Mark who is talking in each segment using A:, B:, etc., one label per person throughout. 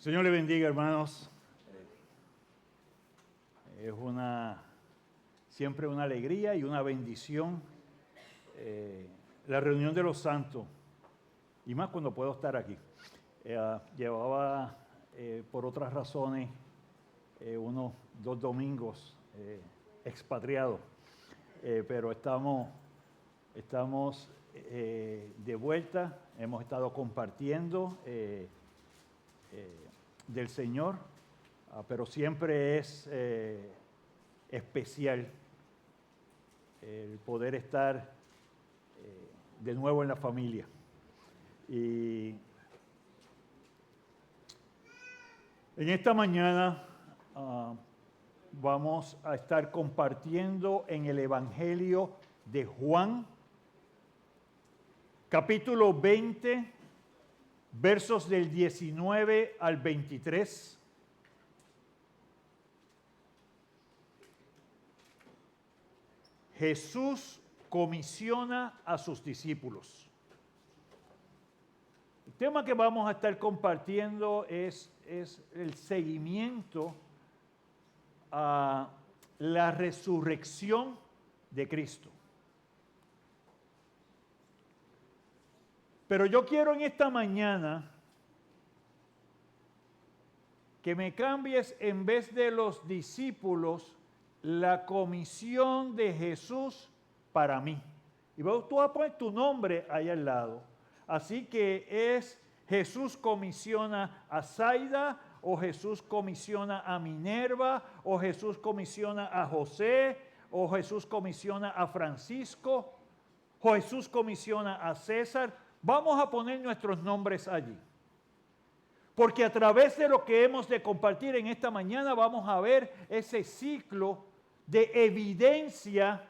A: Señor le bendiga, hermanos. Es siempre una alegría y una bendición la reunión de los santos, y más cuando puedo estar aquí. Llevaba por otras razones unos 2 domingos expatriados, pero estamos de vuelta. Hemos estado compartiendo del Señor, pero siempre es especial el poder estar de nuevo en la familia. Y en esta mañana vamos a estar compartiendo en el Evangelio de Juan, capítulo 20, versos del 19 al 23. Jesús comisiona a sus discípulos. El tema que vamos a estar compartiendo es el seguimiento a la resurrección de Cristo. Pero yo quiero en esta mañana que me cambies, en vez de los discípulos, la comisión de Jesús para mí. Y tú vas a poner tu nombre ahí al lado. Así que es Jesús comisiona a Zaida, o Jesús comisiona a Minerva, o Jesús comisiona a José, o Jesús comisiona a Francisco, o Jesús comisiona a César. Vamos a poner nuestros nombres allí. Porque a través de lo que hemos de compartir en esta mañana vamos a ver ese ciclo de evidencia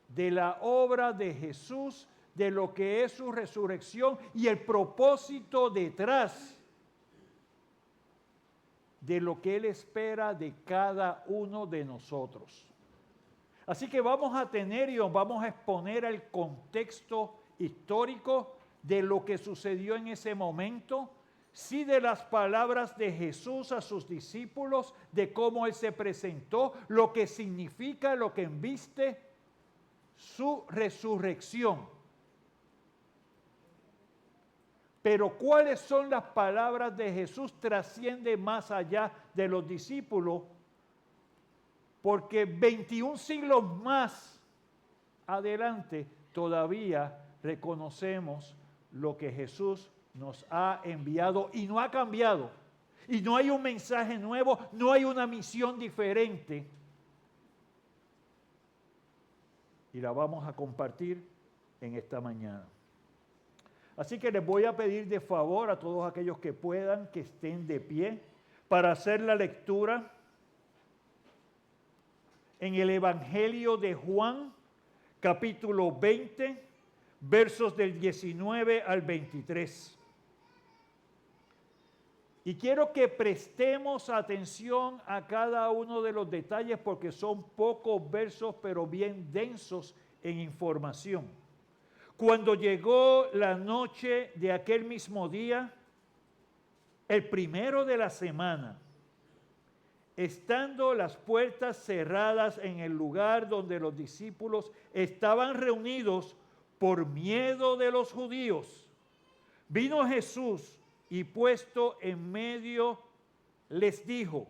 A: de la obra de Jesús, de lo que es su resurrección y el propósito detrás de lo que Él espera de cada uno de nosotros. Así que vamos a tener y os vamos a exponer el contexto histórico de lo que sucedió en ese momento, sí, de las palabras de Jesús a sus discípulos, de cómo Él se presentó, lo que significa, lo que embiste su resurrección. Pero cuáles son las palabras de Jesús trasciende más allá de los discípulos, porque 21 siglos más adelante todavía reconocemos lo que Jesús nos ha enviado y no ha cambiado. Y no hay un mensaje nuevo, no hay una misión diferente. Y la vamos a compartir en esta mañana. Así que les voy a pedir de favor a todos aquellos que puedan, que estén de pie para hacer la lectura en el Evangelio de Juan, capítulo 20, versos del 19 al 23. Y quiero que prestemos atención a cada uno de los detalles porque son pocos versos, pero bien densos en información. Cuando llegó la noche de aquel mismo día, el primero de la semana, estando las puertas cerradas en el lugar donde los discípulos estaban reunidos por miedo de los judíos, vino Jesús y puesto en medio les dijo: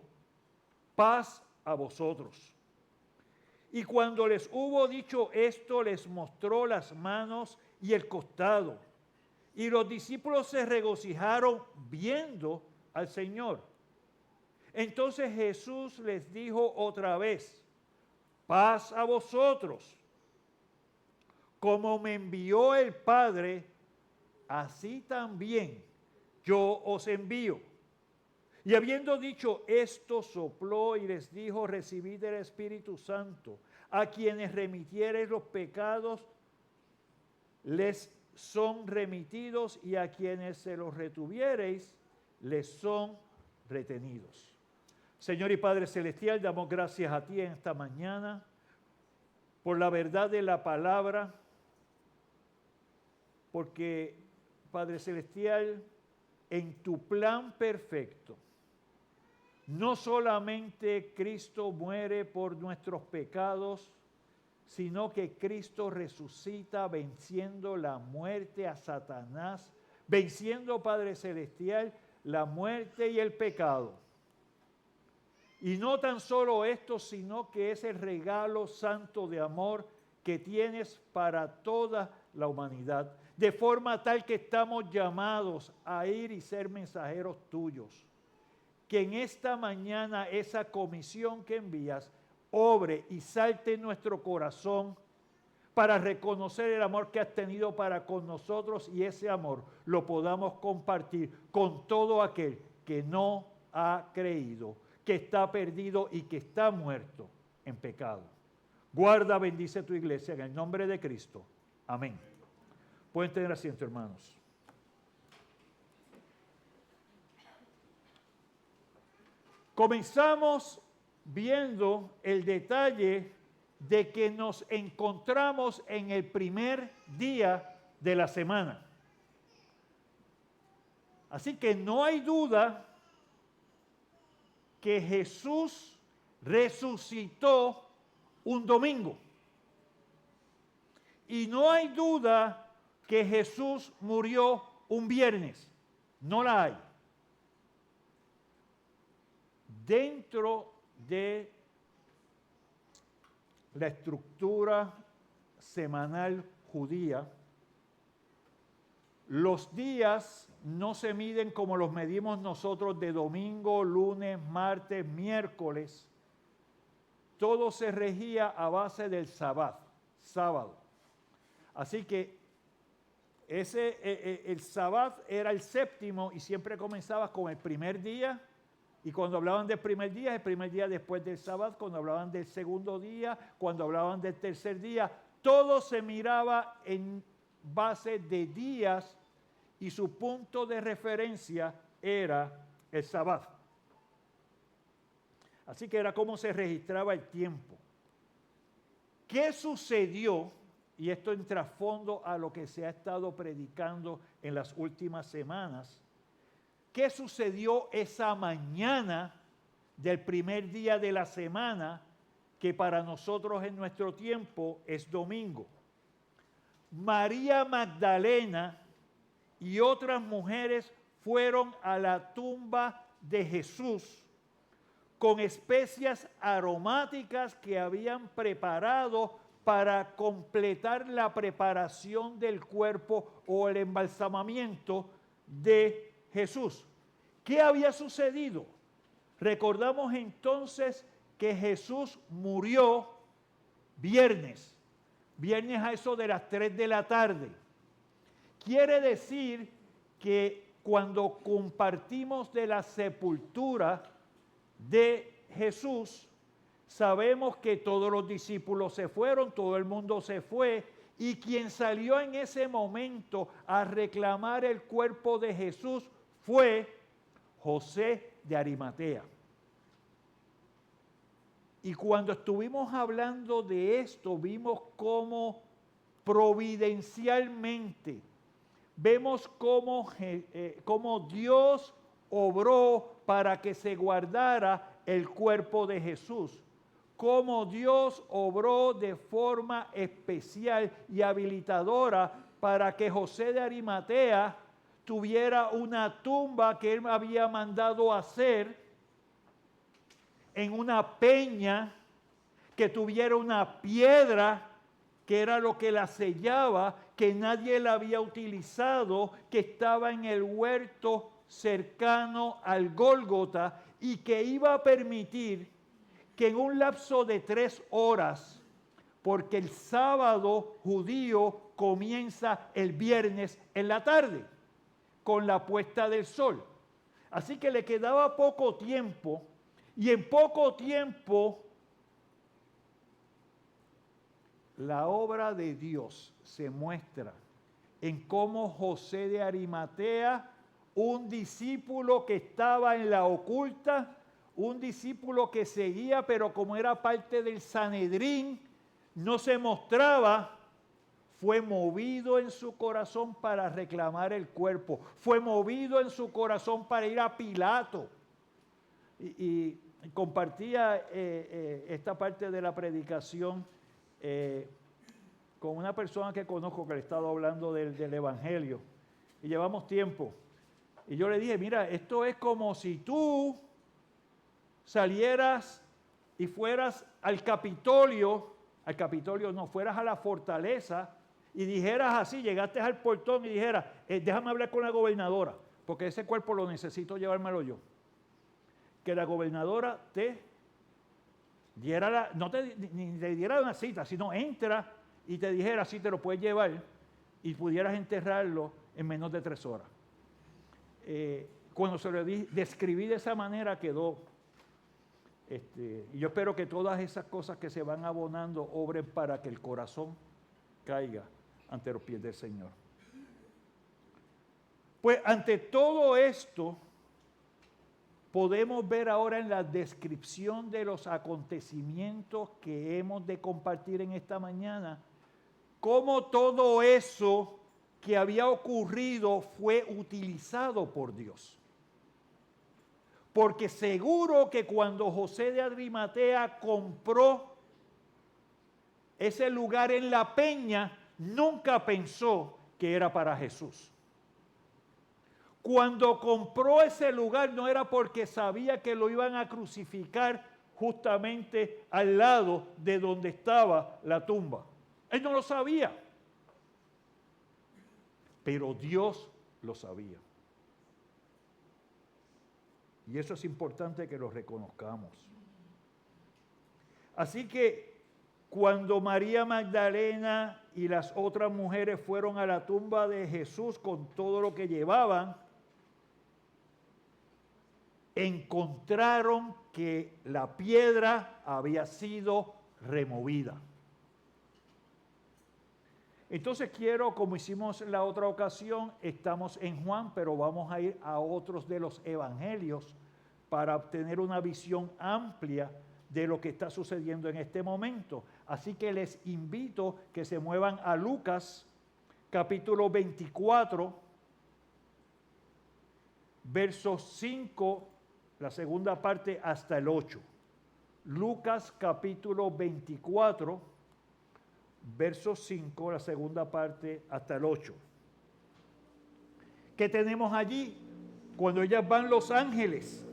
A: paz a vosotros. Y cuando les hubo dicho esto, les mostró las manos y el costado. Y los discípulos se regocijaron viendo al Señor. Entonces Jesús les dijo otra vez: paz a vosotros. Como me envió el Padre, así también yo os envío. Y habiendo dicho esto, sopló y les dijo: recibid el Espíritu Santo. A quienes remitiereis los pecados, les son remitidos, y a quienes se los retuviereis, les son retenidos. Señor y Padre Celestial, damos gracias a ti en esta mañana por la verdad de la palabra, porque, Padre Celestial, en tu plan perfecto, no solamente Cristo muere por nuestros pecados, sino que Cristo resucita venciendo la muerte a Satanás, venciendo, Padre Celestial, la muerte y el pecado. Y no tan solo esto, sino que es el regalo santo de amor que tienes para toda la humanidad, de forma tal que estamos llamados a ir y ser mensajeros tuyos. Que en esta mañana esa comisión que envías obre y salte en nuestro corazón para reconocer el amor que has tenido para con nosotros y ese amor lo podamos compartir con todo aquel que no ha creído, que está perdido y que está muerto en pecado. Guarda, bendice tu iglesia en el nombre de Cristo. Amén. Pueden tener asiento, hermanos. Comenzamos viendo el detalle de que nos encontramos en el primer día de la semana. Así que no hay duda que Jesús resucitó un domingo. Y no hay duda que Jesús murió un viernes. No la hay. Dentro de la estructura semanal judía, los días no se miden como los medimos nosotros de domingo, lunes, martes, miércoles. Todo se regía a base del sábado. Así que el sábado era el séptimo y siempre comenzaba con el primer día. Y cuando hablaban del primer día, el primer día después del sábado, cuando hablaban del segundo día, cuando hablaban del tercer día, todo se miraba en base de días y su punto de referencia era el sábado. Así que era como se registraba el tiempo. ¿Qué sucedió? Y esto en trasfondo a lo que se ha estado predicando en las últimas semanas. ¿Qué sucedió esa mañana del primer día de la semana, que para nosotros en nuestro tiempo es domingo? María Magdalena y otras mujeres fueron a la tumba de Jesús con especias aromáticas que habían preparado para completar la preparación del cuerpo o el embalsamamiento de Jesús. ¿Qué había sucedido? Recordamos entonces que Jesús murió viernes a eso de las 3 de la tarde. Quiere decir que cuando compartimos de la sepultura de Jesús, sabemos que todos los discípulos se fueron, todo el mundo se fue, y quien salió en ese momento a reclamar el cuerpo de Jesús fue José de Arimatea. Y cuando estuvimos hablando de esto, vimos cómo providencialmente, vemos cómo Dios obró para que se guardara el cuerpo de Jesús. Cómo Dios obró de forma especial y habilitadora para que José de Arimatea tuviera una tumba que él había mandado hacer en una peña, que tuviera una piedra que era lo que la sellaba, que nadie la había utilizado, que estaba en el huerto cercano al Gólgota y que iba a permitir que en un lapso de 3 horas, porque el sábado judío comienza el viernes en la tarde, con la puesta del sol. Así que le quedaba poco tiempo, y en poco tiempo la obra de Dios se muestra en cómo José de Arimatea, un discípulo que estaba en la oculta, un discípulo que seguía, pero como era parte del Sanedrín, no se mostraba, fue movido en su corazón para reclamar el cuerpo, fue movido en su corazón para ir a Pilato. Y compartía esta parte de la predicación con una persona que conozco que le estaba hablando del Evangelio, y llevamos tiempo. Y yo le dije, mira, esto es como si tú salieras y fueras al Capitolio no, fueras a la fortaleza y dijeras así, llegaste al portón y dijeras, déjame hablar con la gobernadora, porque ese cuerpo lo necesito llevármelo yo. Que la gobernadora te diera ni te diera una cita, sino entra y te dijera, sí, te lo puedes llevar, y pudieras enterrarlo en menos de 3 horas. Cuando se lo describí de esa manera quedó. Y yo espero que todas esas cosas que se van abonando obren para que el corazón caiga ante los pies del Señor. Pues ante todo esto, podemos ver ahora en la descripción de los acontecimientos que hemos de compartir en esta mañana, cómo todo eso que había ocurrido fue utilizado por Dios. Porque seguro que cuando José de Arimatea compró ese lugar en la peña, nunca pensó que era para Jesús. Cuando compró ese lugar no era porque sabía que lo iban a crucificar justamente al lado de donde estaba la tumba. Él no lo sabía, pero Dios lo sabía. Y eso es importante que lo reconozcamos. Así que cuando María Magdalena y las otras mujeres fueron a la tumba de Jesús con todo lo que llevaban, encontraron que la piedra había sido removida. Entonces quiero, como hicimos en la otra ocasión, estamos en Juan, pero vamos a ir a otros de los evangelios para obtener una visión amplia de lo que está sucediendo en este momento. Así que les invito que se muevan a Lucas, capítulo 24, versos 5, la segunda parte, hasta el 8. Lucas, capítulo 24, versos 5, la segunda parte, hasta el 8. ¿Qué tenemos allí? Cuando ellas van los ángeles.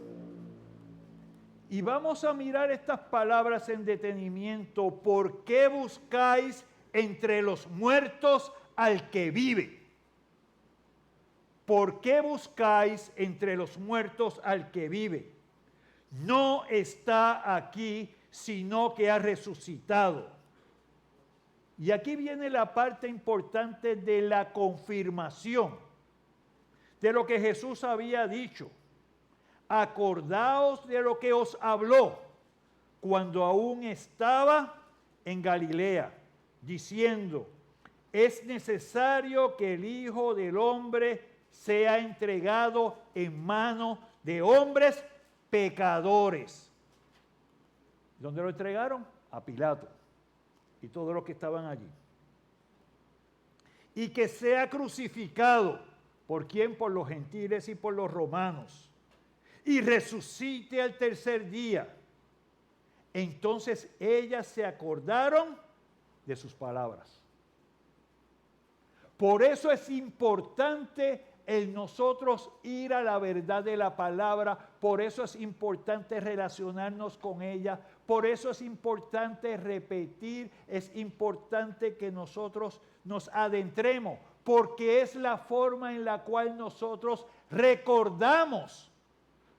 A: Y vamos a mirar estas palabras en detenimiento. ¿Por qué buscáis entre los muertos al que vive? ¿Por qué buscáis entre los muertos al que vive? No está aquí, sino que ha resucitado. Y aquí viene la parte importante de la confirmación de lo que Jesús había dicho. Acordaos de lo que os habló cuando aún estaba en Galilea, diciendo, es necesario que el Hijo del Hombre sea entregado en manos de hombres pecadores. ¿Dónde lo entregaron? A Pilato y todos los que estaban allí. Y que sea crucificado. ¿Por quién? Por los gentiles y por los romanos. Y resucite al tercer día. Entonces ellas se acordaron de sus palabras. Por eso es importante el nosotros ir a la verdad de la palabra, por eso es importante relacionarnos con ella, por eso es importante repetir, es importante que nosotros nos adentremos, porque es la forma en la cual nosotros recordamos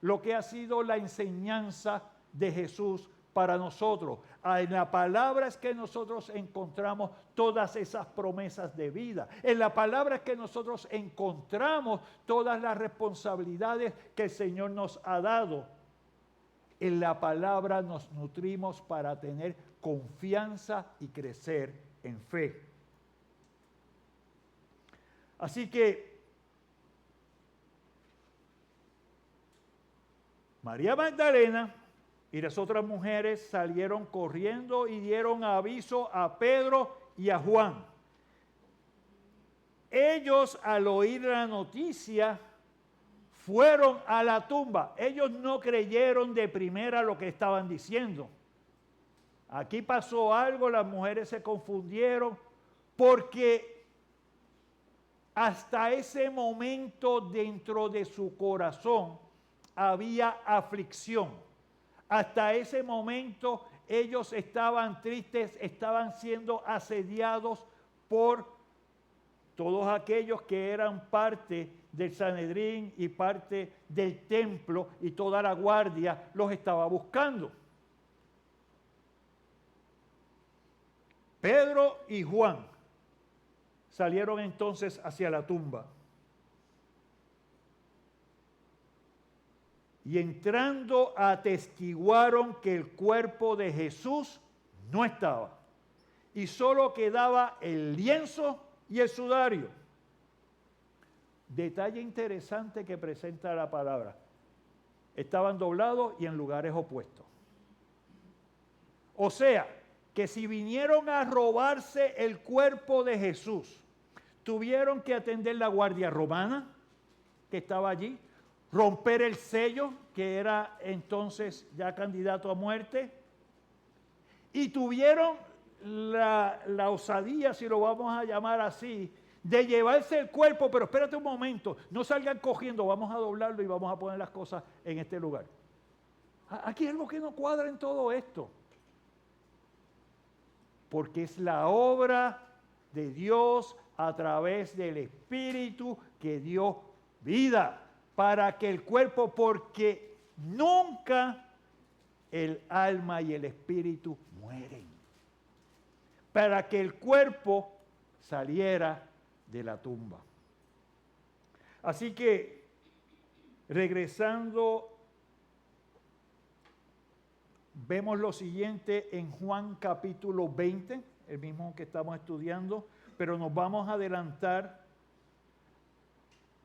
A: lo que ha sido la enseñanza de Jesús para nosotros. En la palabra es que nosotros encontramos todas esas promesas de vida. En la palabra es que nosotros encontramos todas las responsabilidades que el Señor nos ha dado. En la palabra nos nutrimos para tener confianza y crecer en fe. Así que María Magdalena y las otras mujeres salieron corriendo y dieron aviso a Pedro y a Juan. Ellos, al oír la noticia, fueron a la tumba. Ellos no creyeron de primera lo que estaban diciendo. Aquí pasó algo, las mujeres se confundieron, porque hasta ese momento dentro de su corazón había aflicción. Hasta ese momento ellos estaban tristes, estaban siendo asediados por todos aquellos que eran parte del Sanedrín y parte del templo, y toda la guardia los estaba buscando. Pedro y Juan salieron entonces hacia la tumba. Y entrando atestiguaron que el cuerpo de Jesús no estaba, y solo quedaba el lienzo y el sudario. Detalle interesante que presenta la palabra. Estaban doblados y en lugares opuestos. O sea, que si vinieron a robarse el cuerpo de Jesús, tuvieron que atender la guardia romana que estaba allí, romper el sello, que era entonces ya candidato a muerte, y tuvieron la osadía, si lo vamos a llamar así, de llevarse el cuerpo. Pero espérate un momento, no salgan cogiendo, vamos a doblarlo y vamos a poner las cosas en este lugar. Aquí es algo que no cuadra en todo esto, porque es la obra de Dios a través del Espíritu que dio vida para que el cuerpo, porque nunca el alma y el espíritu mueren, para que el cuerpo saliera de la tumba. Así que, regresando, vemos lo siguiente en Juan capítulo 20, el mismo que estamos estudiando, pero nos vamos a adelantar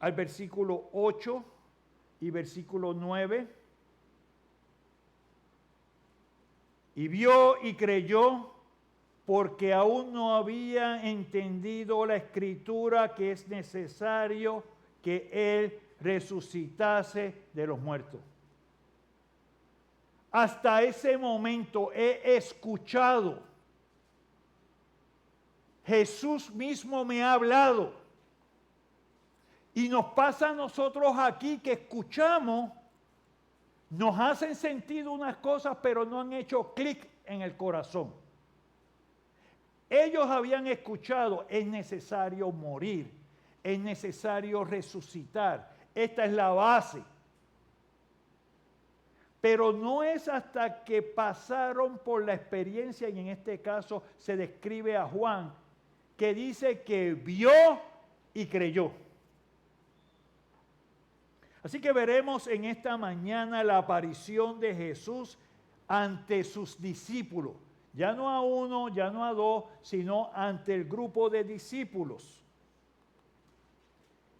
A: al versículo 8 y versículo 9. Y vio y creyó, porque aún no había entendido la escritura, que es necesario que él resucitase de los muertos. Hasta ese momento he escuchado. Jesús mismo me ha hablado. Y nos pasa a nosotros aquí que escuchamos, nos hacen sentido unas cosas, pero no han hecho clic en el corazón. Ellos habían escuchado, es necesario morir, es necesario resucitar. Esta es la base. Pero no es hasta que pasaron por la experiencia, y en este caso se describe a Juan, que dice que vio y creyó. Así que veremos en esta mañana la aparición de Jesús ante sus discípulos. Ya no a uno, ya no a dos, sino ante el grupo de discípulos.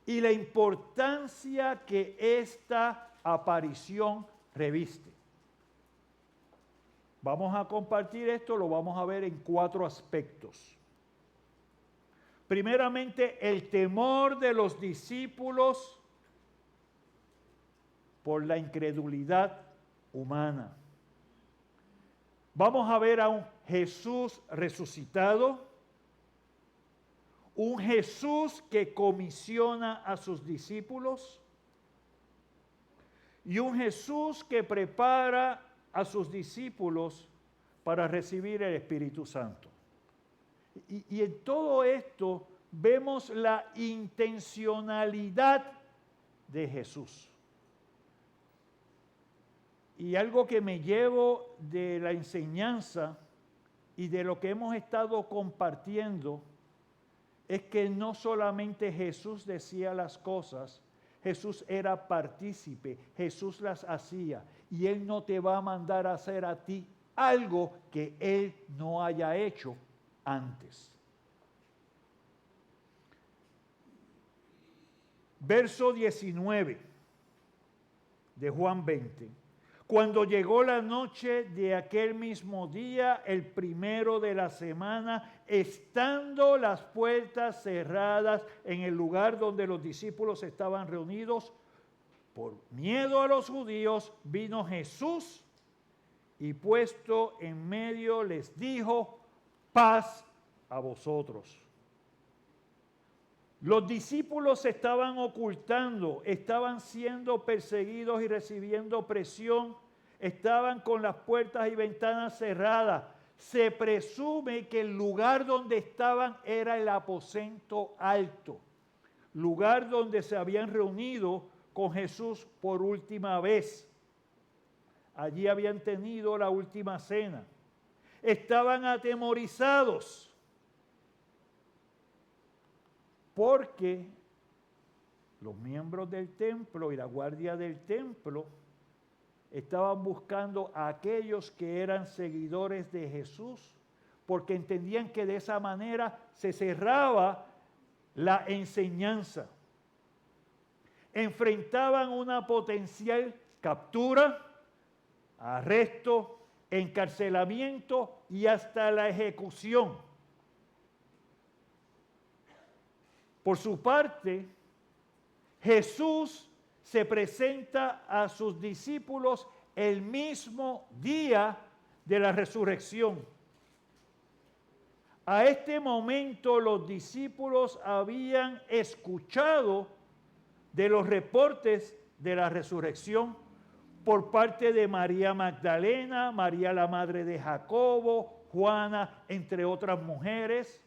A: Y la importancia que esta aparición reviste. Vamos a compartir esto, lo vamos a ver en 4 aspectos. Primeramente, el temor de los discípulos por la incredulidad humana. Vamos a ver a un Jesús resucitado, un Jesús que comisiona a sus discípulos y un Jesús que prepara a sus discípulos para recibir el Espíritu Santo. Y en todo esto vemos la intencionalidad de Jesús. Y algo que me llevo de la enseñanza y de lo que hemos estado compartiendo es que no solamente Jesús decía las cosas, Jesús era partícipe, Jesús las hacía, y Él no te va a mandar a hacer a ti algo que Él no haya hecho antes. Verso 19 de Juan 20. Cuando llegó la noche de aquel mismo día, el primero de la semana, estando las puertas cerradas en el lugar donde los discípulos estaban reunidos, por miedo a los judíos, vino Jesús y puesto en medio les dijo: paz a vosotros. Los discípulos se estaban ocultando, estaban siendo perseguidos y recibiendo presión, estaban con las puertas y ventanas cerradas. Se presume que el lugar donde estaban era el aposento alto, lugar donde se habían reunido con Jesús por última vez. Allí habían tenido la última cena. Estaban atemorizados porque los miembros del templo y la guardia del templo estaban buscando a aquellos que eran seguidores de Jesús, porque entendían que de esa manera se cerraba la enseñanza. Enfrentaban una potencial captura, arresto, encarcelamiento y hasta la ejecución. Por su parte, Jesús se presenta a sus discípulos el mismo día de la resurrección. A este momento los discípulos habían escuchado de los reportes de la resurrección por parte de María Magdalena, María la madre de Jacobo, Juana, entre otras mujeres,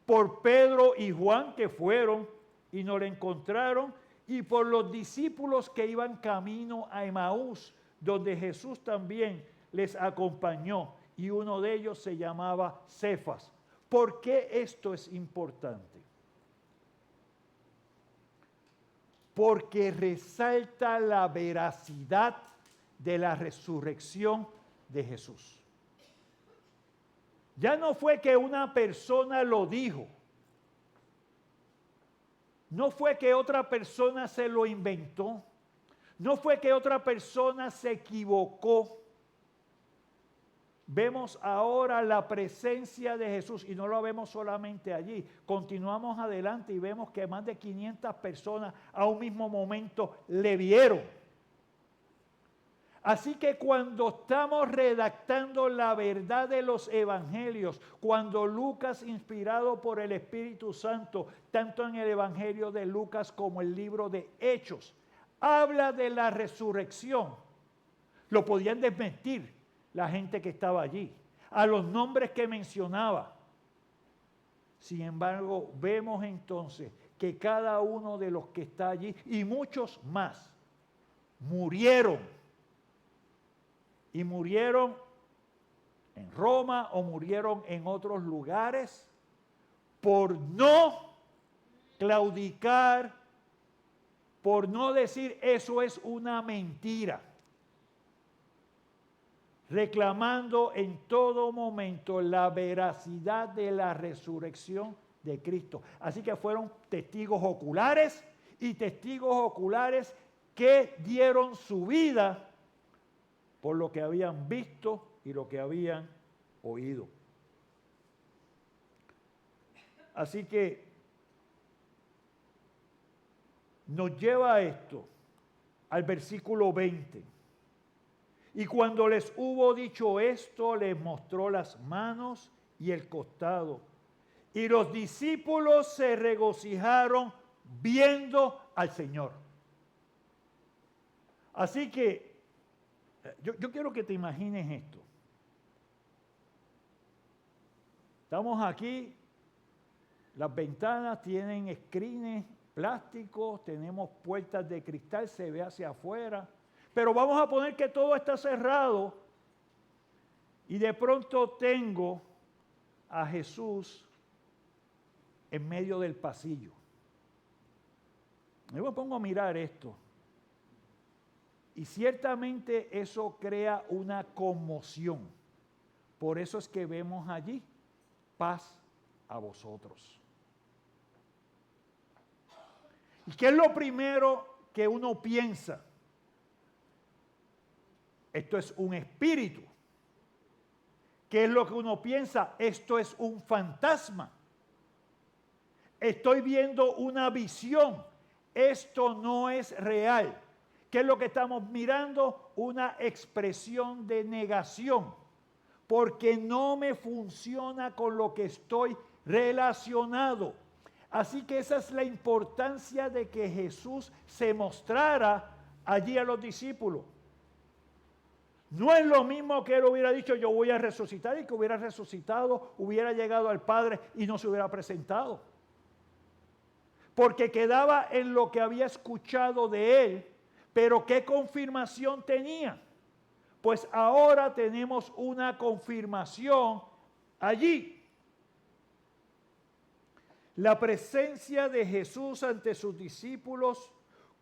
A: por Pedro y Juan que fueron y no le encontraron, y por los discípulos que iban camino a Emaús, donde Jesús también les acompañó, y uno de ellos se llamaba Cefas. ¿Por qué esto es importante? Porque resalta la veracidad de la resurrección de Jesús. Ya no fue que una persona lo dijo, no fue que otra persona se lo inventó, no fue que otra persona se equivocó. Vemos ahora la presencia de Jesús y no lo vemos solamente allí. Continuamos adelante y vemos que más de 500 personas a un mismo momento le vieron. Así que cuando estamos redactando la verdad de los evangelios, cuando Lucas, inspirado por el Espíritu Santo, tanto en el evangelio de Lucas como el libro de Hechos, habla de la resurrección, lo podían desmentir la gente que estaba allí, a los nombres que mencionaba. Sin embargo, vemos entonces que cada uno de los que está allí, y muchos más, murieron. Y murieron en Roma o murieron en otros lugares por no claudicar, por no decir eso es una mentira, reclamando en todo momento la veracidad de la resurrección de Cristo. Así que fueron testigos oculares y testigos oculares que dieron su vida por lo que habían visto y lo que habían oído. Así que nos lleva a esto, al versículo 20. Y cuando les hubo dicho esto, les mostró las manos y el costado. Y los discípulos se regocijaron viendo al Señor. Así que yo quiero que te imagines esto. Estamos aquí, las ventanas tienen screens plásticos, tenemos puertas de cristal, se ve hacia afuera, pero vamos a poner que todo está cerrado y de pronto tengo a Jesús en medio del pasillo. Yo me pongo a mirar esto. Y ciertamente eso crea una conmoción. Por eso es que vemos allí, paz a vosotros. ¿Y qué es lo primero que uno piensa? esto es un espíritu. ¿Qué es lo que uno piensa? Esto es un fantasma. Estoy viendo una visión. Esto no es real. ¿Qué es lo que estamos mirando? Una expresión de negación. Porque no me funciona con lo que estoy relacionado. Así que esa es la importancia de que Jesús se mostrara allí a los discípulos. No es lo mismo que él hubiera dicho, yo voy a resucitar, y que hubiera resucitado, hubiera llegado al Padre y no se hubiera presentado. Porque quedaba en lo que había escuchado de él, pero ¿qué confirmación tenía? Pues ahora tenemos una confirmación allí. La presencia de Jesús ante sus discípulos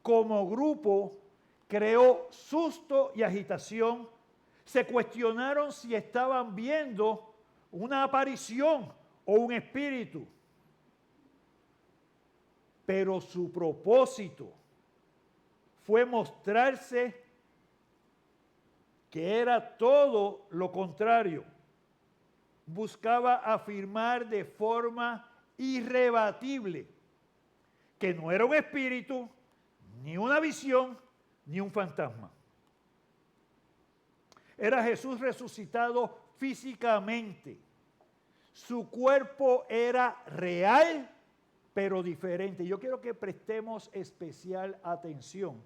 A: como grupo creó susto y agitación. Se cuestionaron si estaban viendo una aparición o un espíritu. Pero su propósito fue mostrarse que era todo lo contrario. Buscaba afirmar de forma irrebatible que no era un espíritu, ni una visión, ni un fantasma. Era Jesús resucitado físicamente. Su cuerpo era real, pero diferente. Yo quiero que prestemos especial atención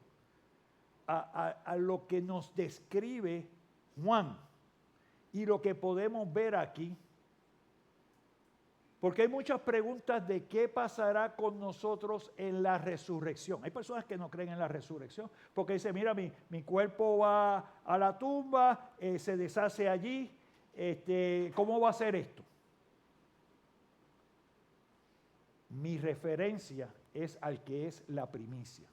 A: a lo que nos describe Juan y lo que podemos ver aquí. Porque hay muchas preguntas de qué pasará con nosotros en la resurrección. Hay personas que no creen en la resurrección porque dicen, mira, mi cuerpo va a la tumba, se deshace allí, ¿cómo va a ser esto? Mi referencia es al que es la primicia.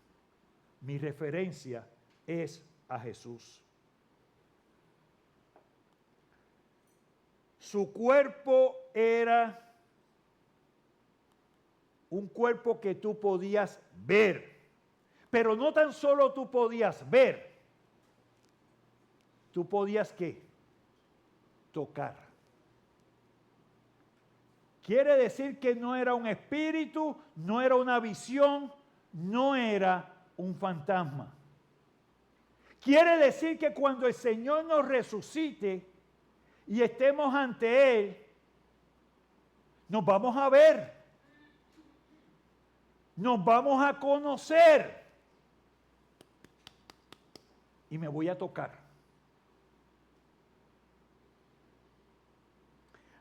A: Mi referencia es a Jesús. Su cuerpo era un cuerpo que tú podías ver, pero no tan solo tú podías ver, tú podías ¿qué? Tocar. Quiere decir que no era un espíritu, no era una visión, no era un fantasma. Quiere decir que cuando el Señor nos resucite y estemos ante Él, nos vamos a ver. Nos vamos a conocer y me voy a tocar.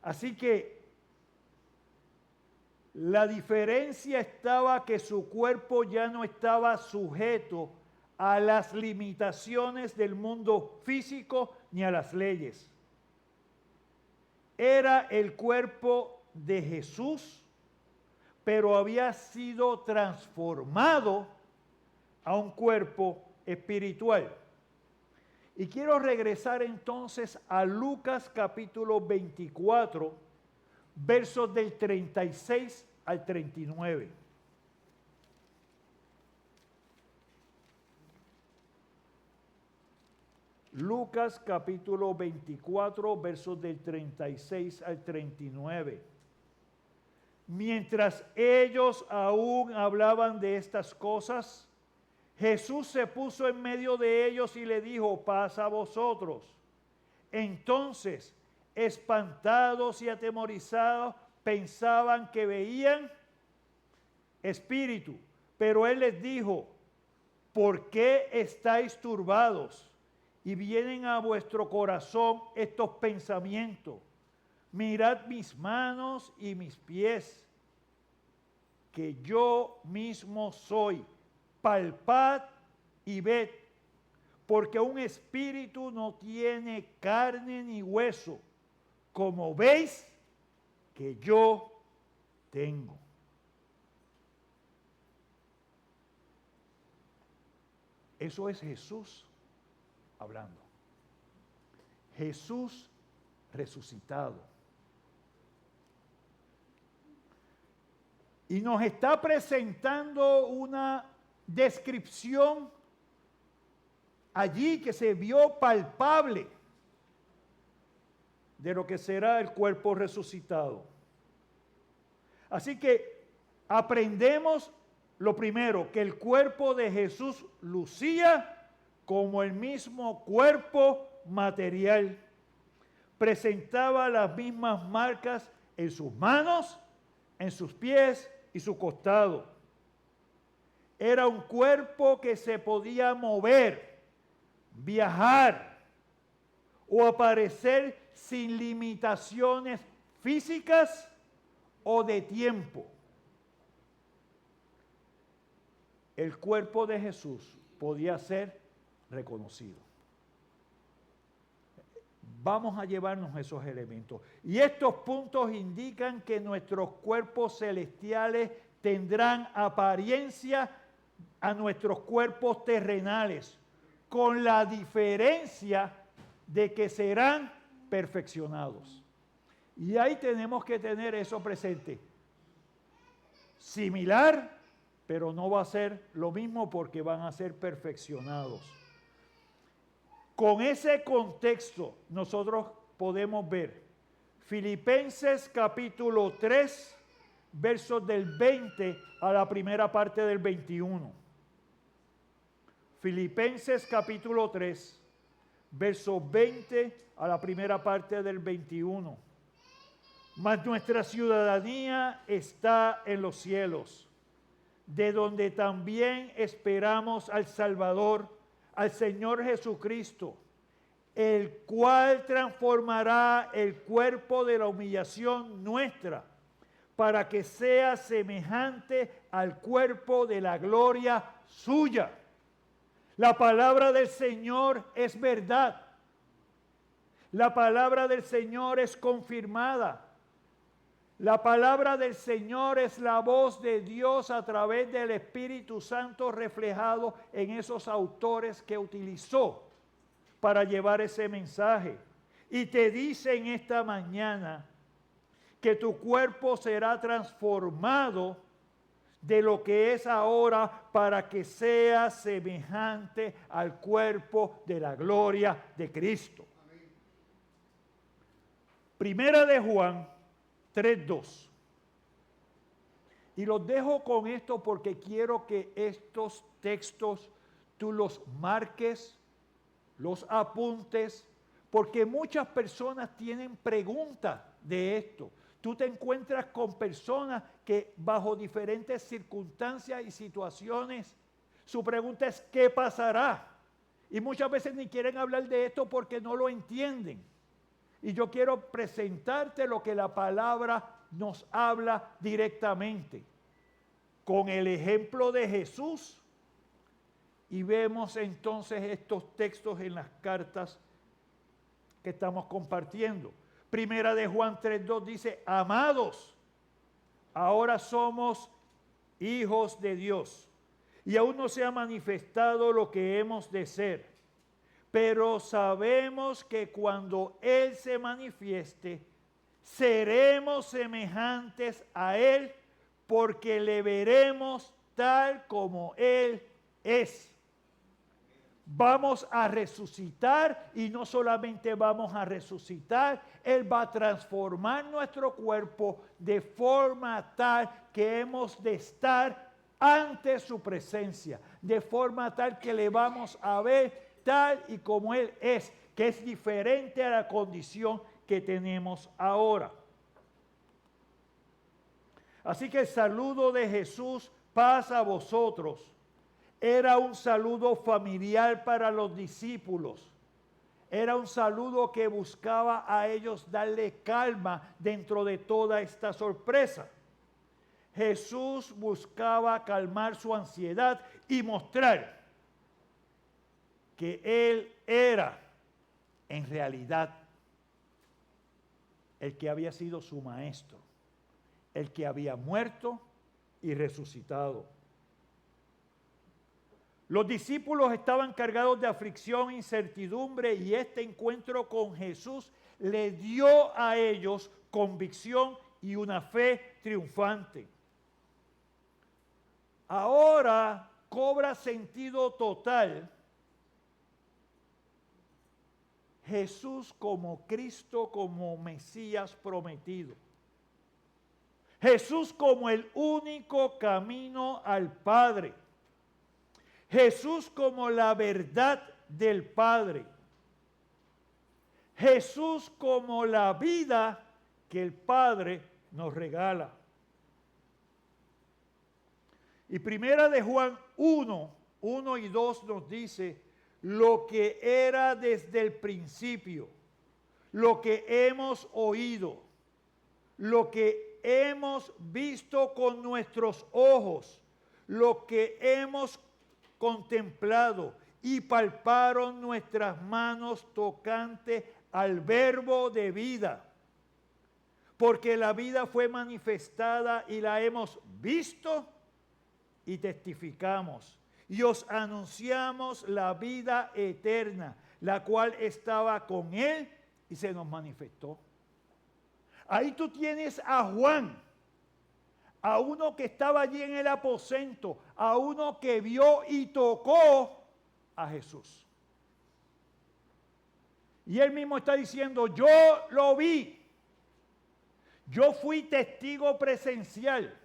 A: Así que la diferencia estaba que su cuerpo ya no estaba sujeto a las limitaciones del mundo físico ni a las leyes. Era el cuerpo de Jesús, pero había sido transformado a un cuerpo espiritual. Y quiero regresar entonces a Lucas capítulo 24, versos del 36 al 39. Lucas capítulo 24, versos del 36 al 39. Mientras ellos aún hablaban de estas cosas, Jesús se puso en medio de ellos y le dijo, paz a vosotros. Entonces, espantados y atemorizados, pensaban que veían espíritu. Pero él les dijo, ¿por qué estáis turbados? Y vienen a vuestro corazón estos pensamientos. Mirad mis manos y mis pies, que yo mismo soy. Palpad y ved, porque un espíritu no tiene carne ni hueso, como veis que yo tengo. Eso es Jesús hablando. Jesús resucitado. Y nos está presentando una descripción allí que se vio palpable de lo que será el cuerpo resucitado. Así que aprendemos lo primero, que el cuerpo de Jesús lucía como el mismo cuerpo material. Presentaba las mismas marcas en sus manos, en sus pies y su costado. Era un cuerpo que se podía mover, viajar o aparecer sin limitaciones físicas o de tiempo. El cuerpo de Jesús podía ser reconocido. Vamos a llevarnos esos elementos. Y estos puntos indican que nuestros cuerpos celestiales tendrán apariencia a nuestros cuerpos terrenales, con la diferencia de que serán perfeccionados. Y ahí tenemos que tener eso presente. Similar, pero no va a ser lo mismo porque van a ser perfeccionados. Con ese contexto nosotros podemos ver Filipenses capítulo 3, versos del 20 a la primera parte del 21. Filipenses capítulo 3, versos 20 a la primera parte del 21. Mas nuestra ciudadanía está en los cielos, de donde también esperamos al Salvador, al Señor Jesucristo, el cual transformará el cuerpo de la humillación nuestra, para que sea semejante al cuerpo de la gloria suya. La palabra del Señor es verdad. La palabra del Señor es confirmada. La palabra del Señor es la voz de Dios a través del Espíritu Santo reflejado en esos autores que utilizó para llevar ese mensaje. Y te dice en esta mañana que tu cuerpo será transformado de lo que es ahora para que sea semejante al cuerpo de la gloria de Cristo. Primera de Juan 3:2. Y los dejo con esto porque quiero que estos textos tú los marques, los apuntes, porque muchas personas tienen preguntas de esto. Tú te encuentras con personas que bajo diferentes circunstancias y situaciones, su pregunta es ¿qué pasará? Y muchas veces ni quieren hablar de esto porque no lo entienden. Y yo quiero presentarte lo que la palabra nos habla directamente, con el ejemplo de Jesús. Y vemos entonces estos textos en las cartas que estamos compartiendo. Primera de Juan 3:2 dice, amados, ahora somos hijos de Dios, y aún no se ha manifestado lo que hemos de ser. Pero sabemos que cuando Él se manifieste, seremos semejantes a Él, porque le veremos tal como Él es. Vamos a resucitar, y no solamente vamos a resucitar, Él va a transformar nuestro cuerpo de forma tal que hemos de estar ante su presencia, de forma tal que le vamos a ver tal y como Él es, que es diferente a la condición que tenemos ahora. Así que el saludo de Jesús, paz a vosotros, era un saludo familiar para los discípulos. Era un saludo que buscaba a ellos darle calma dentro de toda esta sorpresa. Jesús buscaba calmar su ansiedad y mostrar que Él era, en realidad, el que había sido su maestro, el que había muerto y resucitado. Los discípulos estaban cargados de aflicción, incertidumbre, y este encuentro con Jesús le dio a ellos convicción y una fe triunfante. Ahora cobra sentido total Jesús como Cristo, como Mesías prometido. Jesús como el único camino al Padre. Jesús como la verdad del Padre. Jesús como la vida que el Padre nos regala. Y primera de Juan 1 y 2 nos dice, lo que era desde el principio, lo que hemos oído, lo que hemos visto con nuestros ojos, lo que hemos contemplado y palparon nuestras manos tocante al verbo de vida. Porque la vida fue manifestada y la hemos visto y testificamos. Y os anunciamos la vida eterna, la cual estaba con él y se nos manifestó. Ahí tú tienes a Juan, a uno que estaba allí en el aposento, a uno que vio y tocó a Jesús. Y él mismo está diciendo, yo lo vi, yo fui testigo presencial.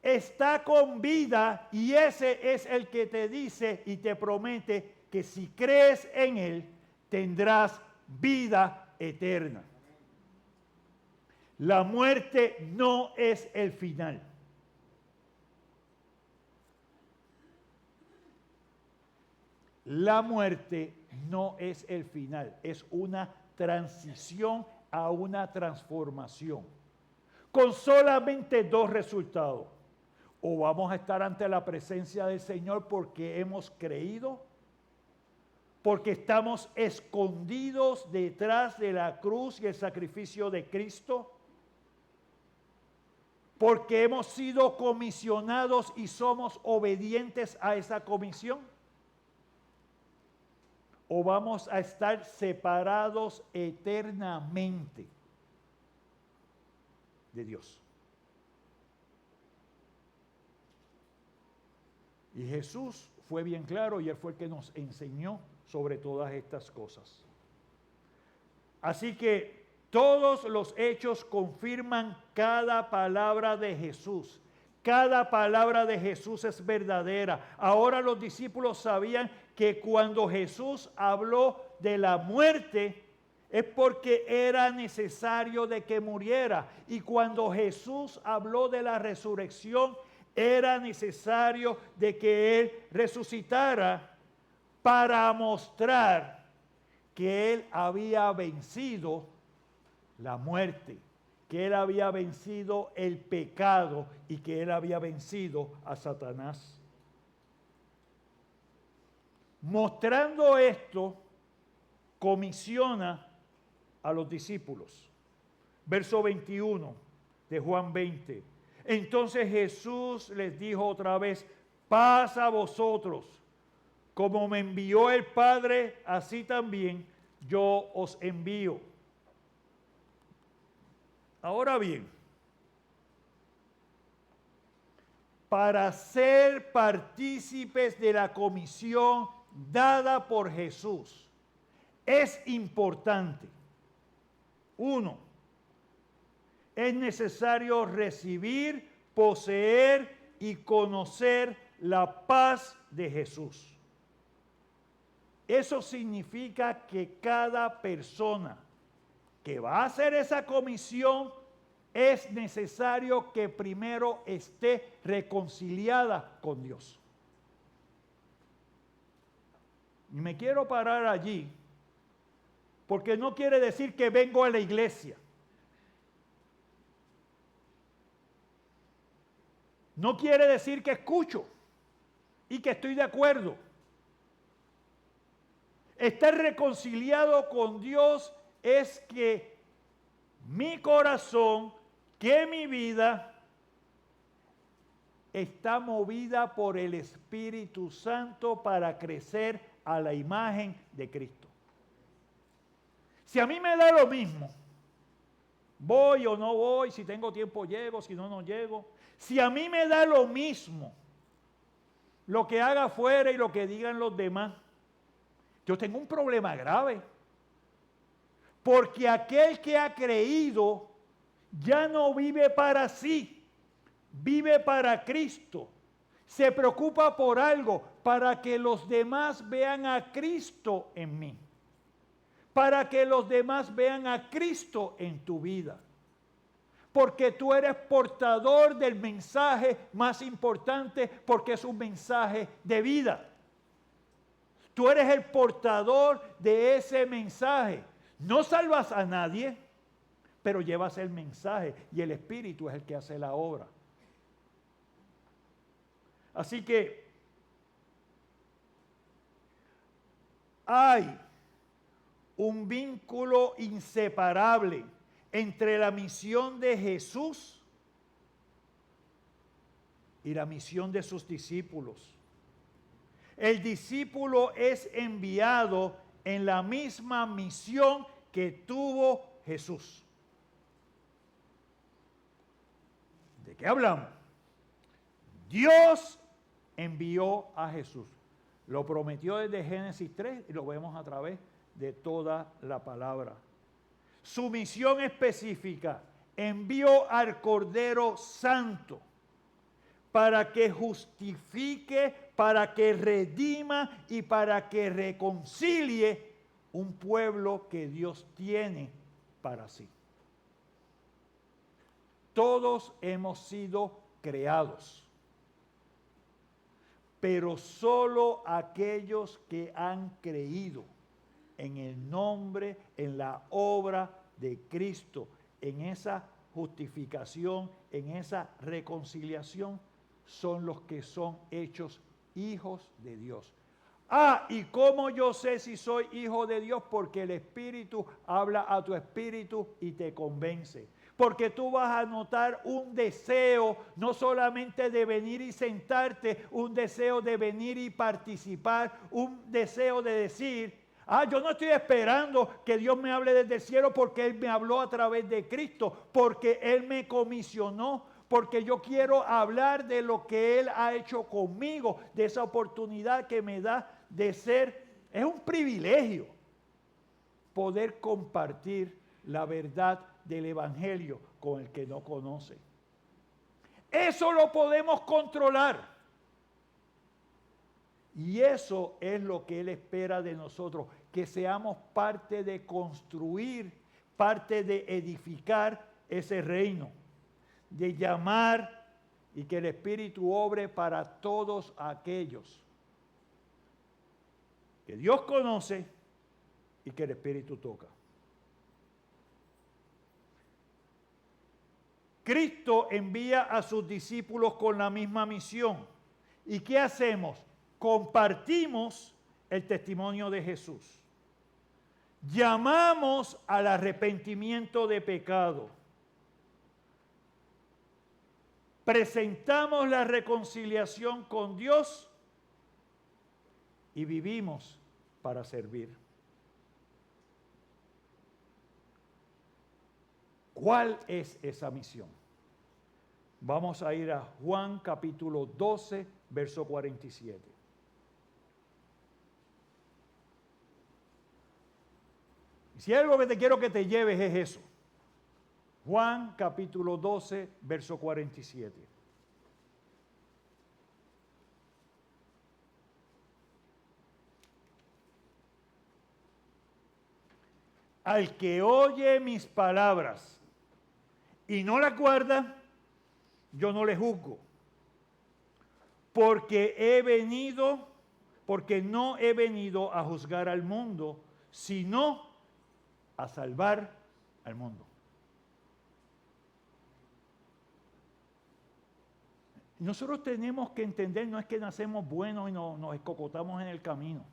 A: Está con vida y ese es el que te dice y te promete que si crees en él tendrás vida eterna. La muerte no es el final. La muerte no es el final, es una transición a una transformación, con solamente dos resultados. O vamos a estar ante la presencia del Señor porque hemos creído, porque estamos escondidos detrás de la cruz y el sacrificio de Cristo, porque hemos sido comisionados y somos obedientes a esa comisión, o vamos a estar separados eternamente de Dios. Y Jesús fue bien claro y él fue el que nos enseñó sobre todas estas cosas. Así que todos los hechos confirman cada palabra de Jesús. Cada palabra de Jesús es verdadera. Ahora los discípulos sabían que cuando Jesús habló de la muerte es porque era necesario de que muriera. Y cuando Jesús habló de la resurrección, era necesario de que Él resucitara para mostrar que Él había vencido la muerte, que Él había vencido el pecado y que Él había vencido a Satanás. Mostrando esto, comisiona a los discípulos. Verso 21 de Juan 20. Entonces Jesús les dijo otra vez, paz a vosotros, como me envió el Padre, así también yo os envío. Ahora bien, para ser partícipes de la comisión dada por Jesús, es importante, uno, es necesario recibir, poseer y conocer la paz de Jesús. Eso significa que cada persona que va a hacer esa comisión es necesario que primero esté reconciliada con Dios. Y me quiero parar allí porque no quiere decir que vengo a la iglesia. No quiere decir que escucho y que estoy de acuerdo. Estar reconciliado con Dios es que mi corazón, que mi vida está movida por el Espíritu Santo para crecer a la imagen de Cristo. Si a mí me da lo mismo, voy o no voy, si tengo tiempo llego, si no, no llego. Si a mí me da lo mismo lo que haga afuera y lo que digan los demás, yo tengo un problema grave. Porque aquel que ha creído ya no vive para sí, vive para Cristo. Se preocupa por algo, para que los demás vean a Cristo en mí. Para que los demás vean a Cristo en tu vida. Porque tú eres portador del mensaje más importante, porque es un mensaje de vida. Tú eres el portador de ese mensaje. No salvas a nadie, pero llevas el mensaje y el Espíritu es el que hace la obra. Así que hay un vínculo inseparable entre la misión de Jesús y la misión de sus discípulos. El discípulo es enviado en la misma misión que tuvo Jesús. ¿De qué hablamos? Dios envió a Jesús. Lo prometió desde Génesis 3 y lo vemos a través de toda la palabra. Su misión específica: envió al Cordero Santo para que justifique, para que redima y para que reconcilie un pueblo que Dios tiene para sí. Todos hemos sido creados, pero solo aquellos que han creído en el nombre, en la obra de Cristo, en esa justificación, en esa reconciliación, son los que son hechos hijos de Dios. ¿Y cómo yo sé si soy hijo de Dios? Porque el Espíritu habla a tu espíritu y te convence. Porque tú vas a notar un deseo, no solamente de venir y sentarte, un deseo de venir y participar, un deseo de decir: yo no estoy esperando que Dios me hable desde el cielo, porque Él me habló a través de Cristo, porque Él me comisionó, porque yo quiero hablar de lo que Él ha hecho conmigo, de esa oportunidad que me da de ser. Es un privilegio poder compartir la verdad del Evangelio con el que no conoce. Eso lo podemos controlar. Y eso es lo que Él espera de nosotros, que seamos parte de construir, parte de edificar ese reino, de llamar y que el Espíritu obre para todos aquellos que Dios conoce y que el Espíritu toca. Cristo envía a sus discípulos con la misma misión. ¿Y qué hacemos? Compartimos el testimonio de Jesús. Llamamos al arrepentimiento de pecado. Presentamos la reconciliación con Dios y vivimos para servir. ¿Cuál es esa misión? Vamos a ir a Juan capítulo 12, verso 47. Si hay algo que te quiero que te lleves es eso. Juan capítulo 12, verso 47. Al que oye mis palabras y no las guarda, yo no le juzgo. Porque no he venido a juzgar al mundo, sino a salvar al mundo. Nosotros tenemos que entender, no es que nacemos buenos y nos escocotamos en el camino.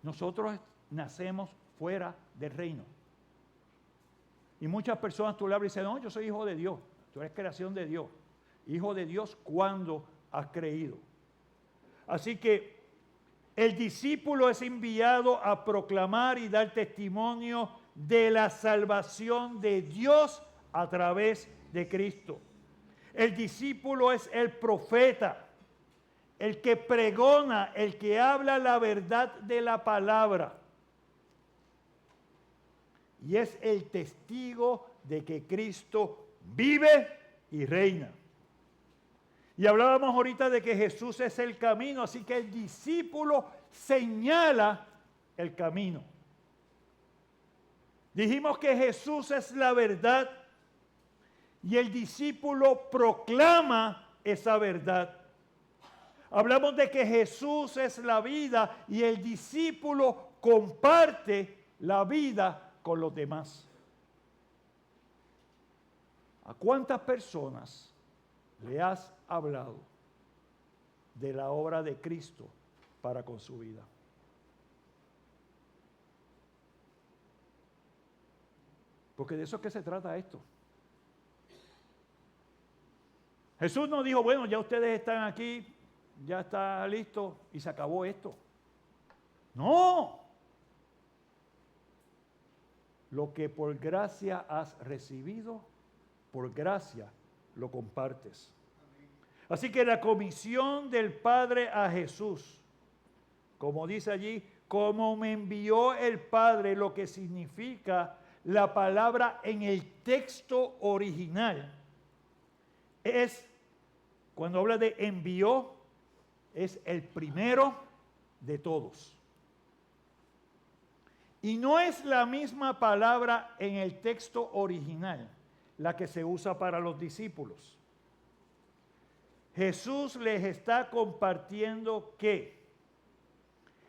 A: Nosotros nacemos fuera del reino. Y muchas personas tú le hablas y dicen: no, yo soy hijo de Dios. Tú eres creación de Dios. Hijo de Dios cuando has creído. Así que el discípulo es enviado a proclamar y dar testimonio de la salvación de Dios a través de Cristo. El discípulo es el profeta el que pregona, el que habla la verdad de la palabra. Y es el testigo de que Cristo vive y reina. Y hablábamos ahorita de que Jesús es el camino, así que el discípulo señala el camino. Dijimos que Jesús es la verdad y el discípulo proclama esa verdad. Hablamos de que Jesús es la vida y el discípulo comparte la vida con los demás. ¿A cuántas personas le has hablado de la obra de Cristo para con su vida? Porque de eso es que se trata esto. Jesús nos dijo, bueno, ya ustedes están aquí, ya está listo y se acabó esto. No. Lo que por gracia has recibido, por gracia lo compartes. Así que la comisión del Padre a Jesús, como dice allí, como me envió el Padre, lo que significa la palabra en el texto original, es, cuando habla de envió, es el primero de todos. Y no es la misma palabra en el texto original la que se usa para los discípulos. Jesús les está compartiendo que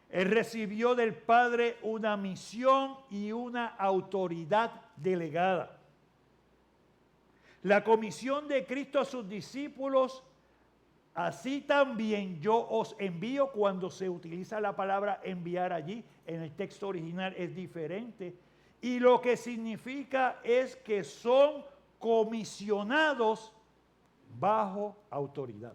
A: Él recibió del Padre una misión y una autoridad delegada. La comisión de Cristo a sus discípulos, así también yo os envío. Cuando se utiliza la palabra enviar allí, en el texto original es diferente. Y lo que significa es que son comisionados bajo autoridad.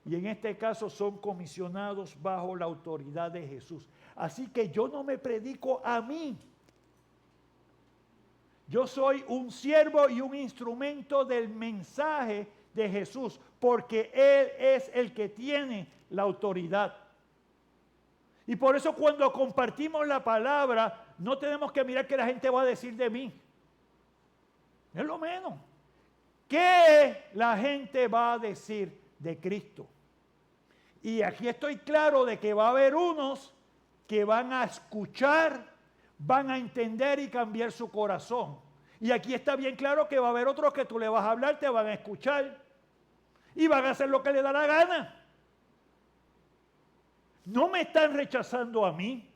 A: Y en este caso son comisionados bajo la autoridad de Jesús. Así que yo no me predico a mí. Yo soy un siervo y un instrumento del mensaje de Jesús, porque Él es el que tiene la autoridad. Y por eso cuando compartimos la palabra, no tenemos que mirar qué la gente va a decir de mí. Es lo menos. ¿Qué la gente va a decir de Cristo? Y aquí estoy claro de que va a haber unos que van a escuchar, van a entender y cambiar su corazón. Y aquí está bien claro que va a haber otros que tú le vas a hablar, te van a escuchar y van a hacer lo que le da la gana. No me están rechazando a mí,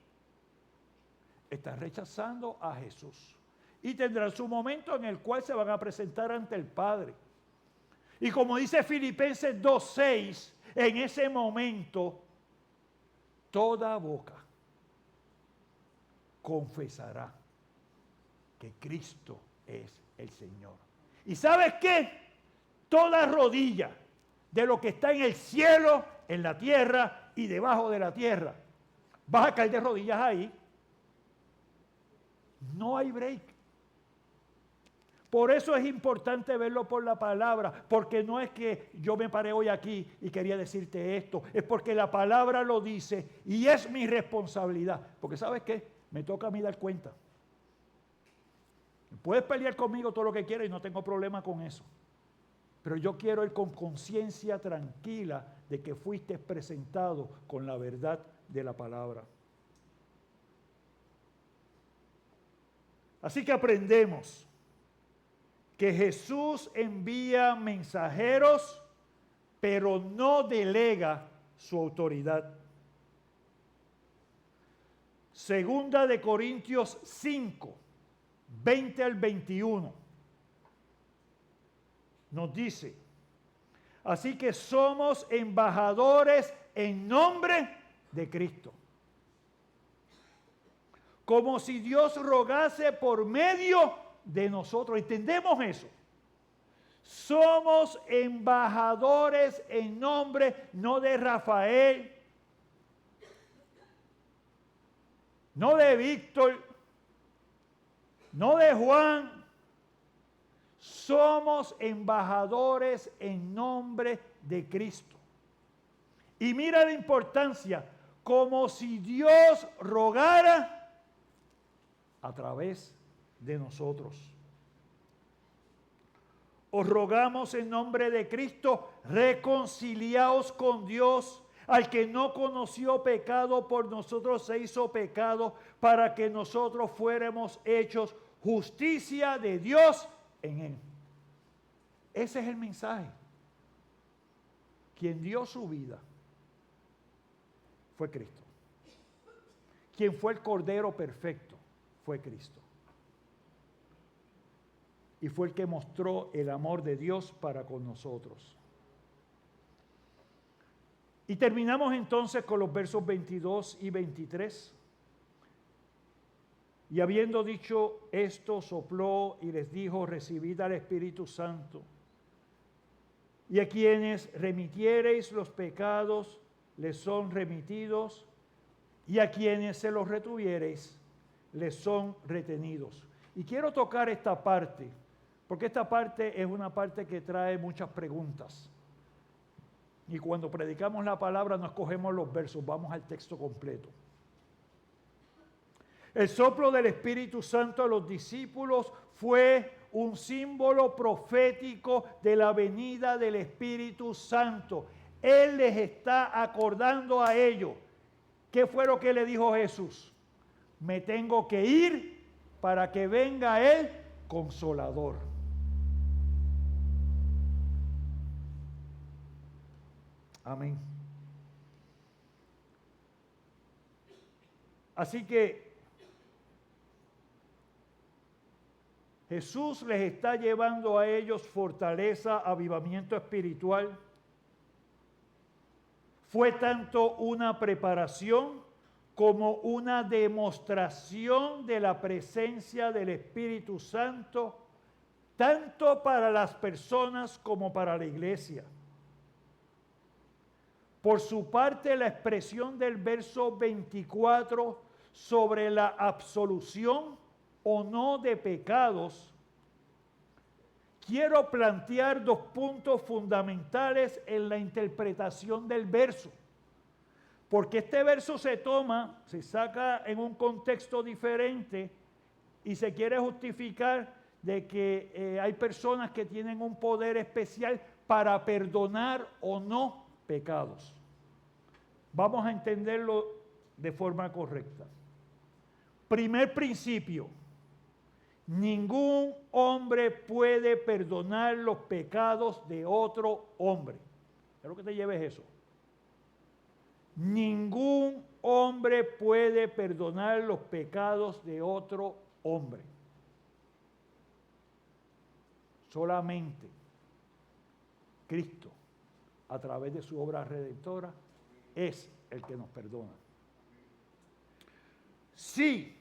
A: están rechazando a Jesús. Y tendrán su momento en el cual se van a presentar ante el Padre. Y como dice Filipenses 2:6, en ese momento toda boca confesará que Cristo es el Señor. ¿Y sabes qué? Toda rodilla de lo que está en el cielo, en la tierra y debajo de la tierra, vas a caer de rodillas ahí. No hay break. Por eso es importante verlo por la palabra, porque no es que yo me paré hoy aquí y quería decirte esto, es porque la palabra lo dice y es mi responsabilidad. Porque ¿sabes qué? Me toca a mí dar cuenta. Puedes pelear conmigo todo lo que quieras y no tengo problema con eso. Pero yo quiero ir con conciencia tranquila de que fuiste presentado con la verdad de la palabra. Así que aprendemos que Jesús envía mensajeros, pero no delega su autoridad. Segunda de Corintios 5, 20 al 21, nos dice, así que somos embajadores en nombre de Cristo, como si Dios rogase por medio de nosotros. ¿Entendemos eso? Somos embajadores en nombre, no de Rafael, no de Víctor, no de Juan. Somos embajadores en nombre de Cristo. Y mira la importancia, como si Dios rogara a través de nosotros. Os rogamos en nombre de Cristo, reconciliaos con Dios. Al que no conoció pecado, por nosotros se hizo pecado, para que nosotros fuéramos hechos justicia de Dios en él. Ese es el mensaje. Quien dio su vida fue Cristo. Quien fue el Cordero perfecto fue Cristo. Y fue el que mostró el amor de Dios para con nosotros. Y terminamos entonces con los versos 22 y 23. Y habiendo dicho esto, sopló y les dijo: recibid al Espíritu Santo. Y a quienes remitiereis los pecados, les son remitidos, y a quienes se los retuviereis, les son retenidos. Y quiero tocar esta parte, porque esta parte es una parte que trae muchas preguntas. Y cuando predicamos la palabra no escogemos los versos, vamos al texto completo. El soplo del Espíritu Santo a los discípulos fue un símbolo profético de la venida del Espíritu Santo. Él les está acordando a ellos. ¿Qué fue lo que le dijo Jesús? Me tengo que ir para que venga el Consolador. Amén. Así que Jesús les está llevando a ellos fortaleza, avivamiento espiritual. Fue tanto una preparación como una demostración de la presencia del Espíritu Santo, tanto para las personas como para la iglesia. Por su parte, la expresión del verso 24 sobre la absolución o no de pecados, quiero plantear dos puntos fundamentales en la interpretación del verso. Porque este verso se saca en un contexto diferente y se quiere justificar de que hay personas que tienen un poder especial para perdonar o no pecados. Vamos a entenderlo de forma correcta. Primer principio: ningún hombre puede perdonar los pecados de otro hombre. Quiero que te lleves eso. Ningún hombre puede perdonar los pecados de otro hombre. Solamente Cristo, a través de su obra redentora, es el que nos perdona. Sí,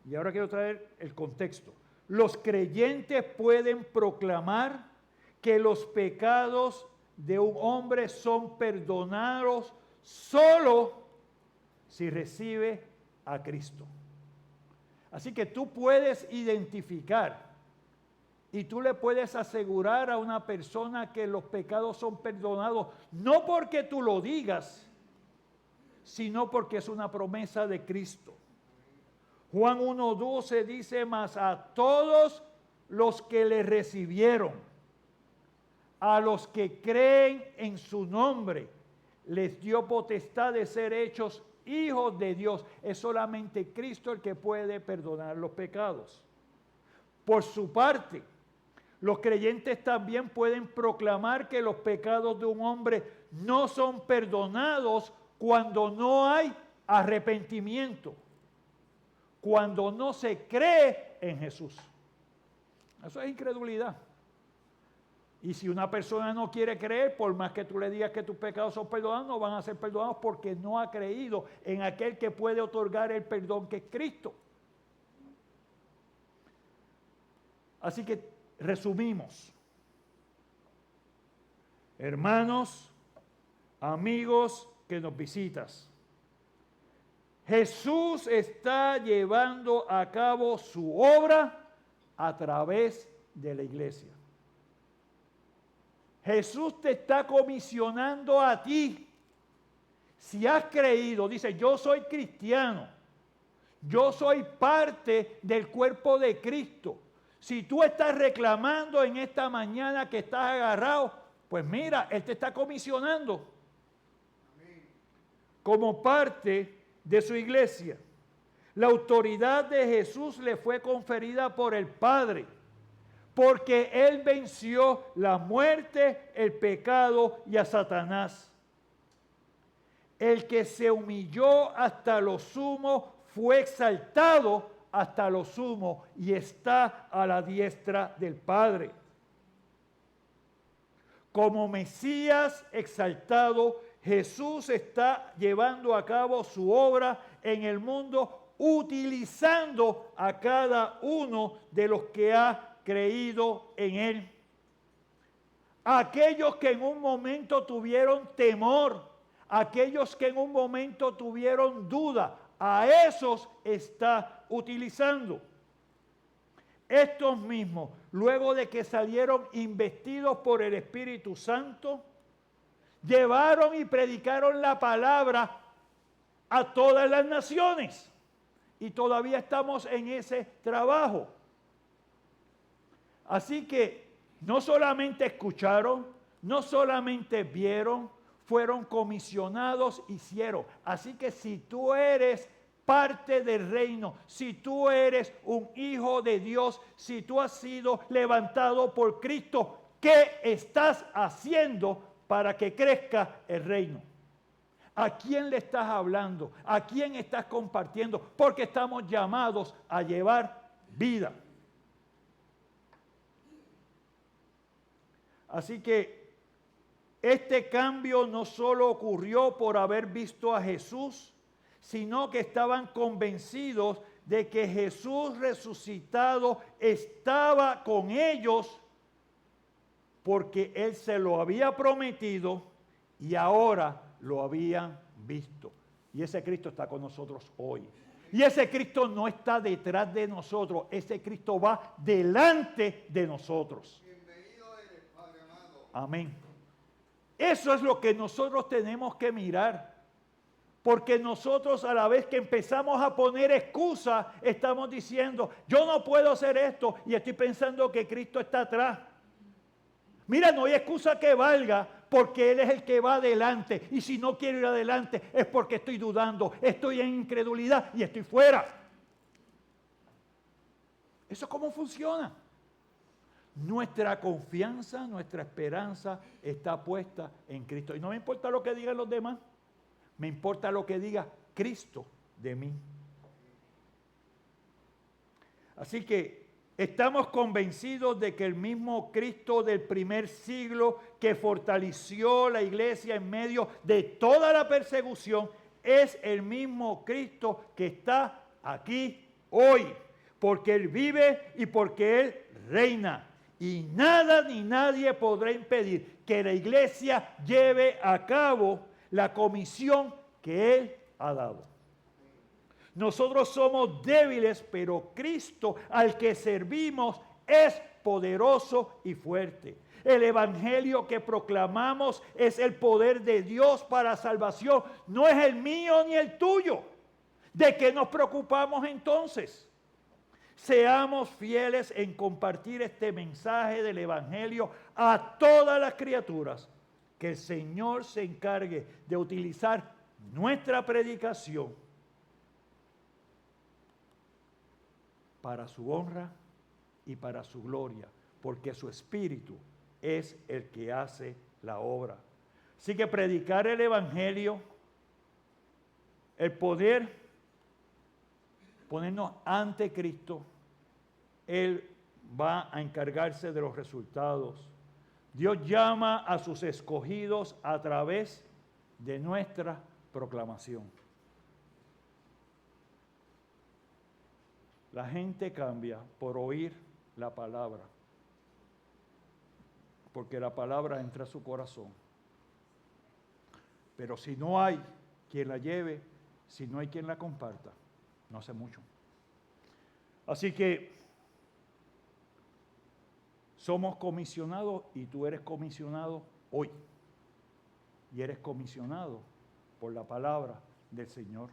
A: y ahora quiero traer el contexto. Los creyentes pueden proclamar que los pecados de un hombre son perdonados solo si recibe a Cristo. Así que tú puedes identificar y tú le puedes asegurar a una persona que los pecados son perdonados, no porque tú lo digas, sino porque es una promesa de Cristo. Juan 1:12 dice: mas a todos los que le recibieron, a los que creen en su nombre, les dio potestad de ser hechos hijos de Dios. Es solamente Cristo el que puede perdonar los pecados. Por su parte, los creyentes también pueden proclamar que los pecados de un hombre no son perdonados cuando no hay arrepentimiento, cuando no se cree en Jesús. Eso es incredulidad. Y si una persona no quiere creer, por más que tú le digas que tus pecados son perdonados, no van a ser perdonados porque no ha creído en aquel que puede otorgar el perdón, que es Cristo. Así que resumimos. Hermanos, amigos que nos visitas, Jesús está llevando a cabo su obra a través de la iglesia. Jesús te está comisionando a ti Si has creído, dice, yo soy cristiano, yo soy parte del cuerpo de Cristo. Si tú estás reclamando en esta mañana que estás agarrado, pues mira, Él te está comisionando como parte de su iglesia. La autoridad de Jesús le fue conferida por el Padre, porque Él venció la muerte, el pecado y a Satanás. El que se humilló hasta lo sumo fue exaltado hasta lo sumo y está a la diestra del Padre. Como Mesías exaltado, Jesús está llevando a cabo su obra en el mundo, utilizando a cada uno de los que ha creído en Él. Aquellos que en un momento tuvieron temor, aquellos que en un momento tuvieron duda, a esos está utilizando. Estos mismos, luego de que salieron investidos por el Espíritu Santo, llevaron y predicaron la palabra a todas las naciones. Y todavía estamos en ese trabajo. Así que no solamente escucharon, no solamente vieron, fueron comisionados, hicieron. Así que si tú eres parte del reino, si tú eres un hijo de Dios, si tú has sido levantado por Cristo, ¿qué estás haciendo para que crezca el reino? ¿A quién le estás hablando? ¿A quién estás compartiendo? Porque estamos llamados a llevar vida. Así que este cambio no solo ocurrió por haber visto a Jesús, sino que estaban convencidos de que Jesús resucitado estaba con ellos porque Él se lo había prometido y ahora lo habían visto. Y ese Cristo está con nosotros hoy. Y ese Cristo no está detrás de nosotros, ese Cristo va delante de nosotros. Bienvenido eres, Padre amado. Amén. Eso es lo que nosotros tenemos que mirar. Porque nosotros a la vez que empezamos a poner excusas, estamos diciendo, yo no puedo hacer esto y estoy pensando que Cristo está atrás. Mira, no hay excusa que valga porque Él es el que va adelante. Y si no quiero ir adelante es porque estoy dudando, estoy en incredulidad y estoy fuera. ¿Eso cómo funciona? Nuestra confianza, nuestra esperanza está puesta en Cristo. Y no me importa lo que digan los demás. Me importa lo que diga Cristo de mí. Así que estamos convencidos de que el mismo Cristo del primer siglo que fortaleció la iglesia en medio de toda la persecución es el mismo Cristo que está aquí hoy. Porque Él vive y porque Él reina. Y nada ni nadie podrá impedir que la iglesia lleve a cabo la comisión que Él ha dado. Nosotros somos débiles, pero Cristo al que servimos es poderoso y fuerte. El evangelio que proclamamos es el poder de Dios para salvación. No es el mío ni el tuyo. ¿De qué nos preocupamos entonces? Seamos fieles en compartir este mensaje del evangelio a todas las criaturas. Que el Señor se encargue de utilizar nuestra predicación para su honra y para su gloria, porque su Espíritu es el que hace la obra. Así que predicar el evangelio, el poder ponernos ante Cristo, Él va a encargarse de los resultados. Dios llama a sus escogidos a través de nuestra proclamación. La gente cambia por oír la palabra, porque la palabra entra a su corazón. Pero si no hay quien la lleve, si no hay quien la comparta, no hace mucho. Así que somos comisionados y tú eres comisionado hoy. Y eres comisionado por la palabra del Señor.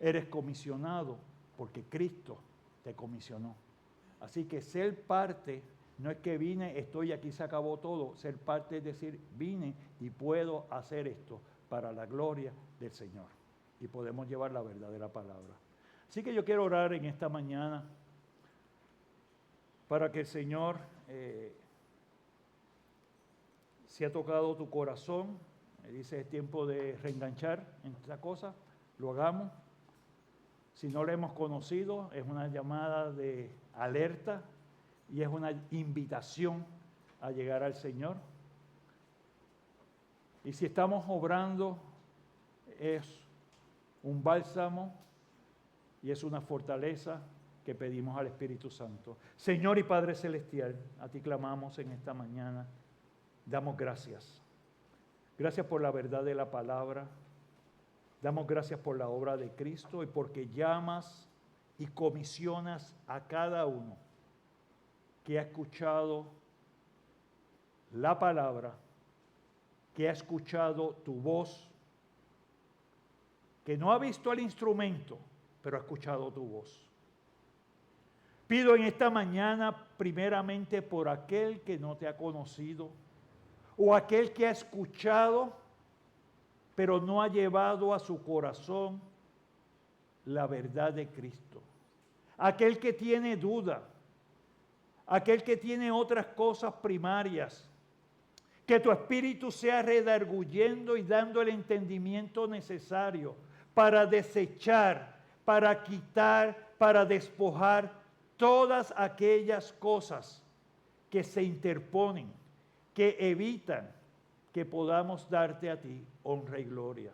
A: Eres comisionado porque Cristo te comisionó. Así que ser parte no es que vine, estoy aquí, se acabó todo. Ser parte es decir, vine y puedo hacer esto para la gloria del Señor. Y podemos llevar la verdad de la palabra. Así que yo quiero orar en esta mañana para que el Señor, si ha tocado tu corazón, me dice es tiempo de reenganchar en esta cosa, lo hagamos. Si no lo hemos conocido, es una llamada de alerta y es una invitación a llegar al Señor. Y si estamos obrando, es un bálsamo y es una fortaleza que pedimos al Espíritu Santo. Señor y Padre Celestial, a ti clamamos en esta mañana. Damos gracias. Gracias por la verdad de la palabra. Damos gracias por la obra de Cristo y porque llamas y comisionas a cada uno que ha escuchado la palabra, que ha escuchado tu voz, que no ha visto el instrumento, pero ha escuchado tu voz. Pido en esta mañana primeramente por aquel que no te ha conocido o aquel que ha escuchado, pero no ha llevado a su corazón la verdad de Cristo. Aquel que tiene duda, aquel que tiene otras cosas primarias, que tu Espíritu sea redarguyendo y dando el entendimiento necesario para desechar, para quitar, para despojar todas aquellas cosas que se interponen, que evitan que podamos darte a ti honra y gloria.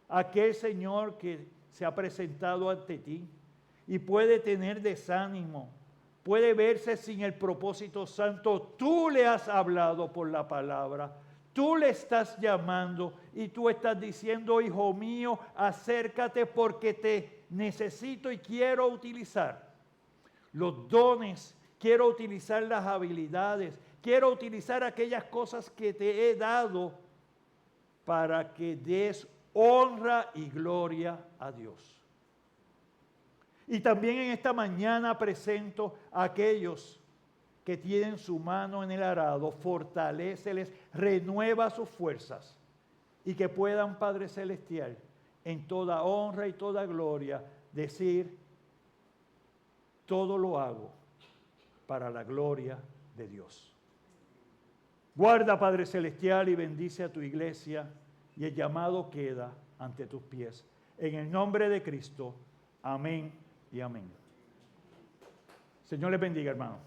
A: Aquel Señor que se ha presentado ante ti y puede tener desánimo, puede verse sin el propósito santo, tú le has hablado por la palabra, tú le estás llamando y tú estás diciendo, hijo mío, acércate porque te necesito y quiero utilizar los dones, quiero utilizar las habilidades, quiero utilizar aquellas cosas que te he dado para que des honra y gloria a Dios. Y también en esta mañana presento a aquellos que tienen su mano en el arado, fortaléceles, renueva sus fuerzas y que puedan, Padre Celestial, en toda honra y toda gloria, decir, todo lo hago para la gloria de Dios. Guarda, Padre Celestial, y bendice a tu iglesia, y el llamado queda ante tus pies. En el nombre de Cristo, amén y amén. Señor les bendiga, hermano.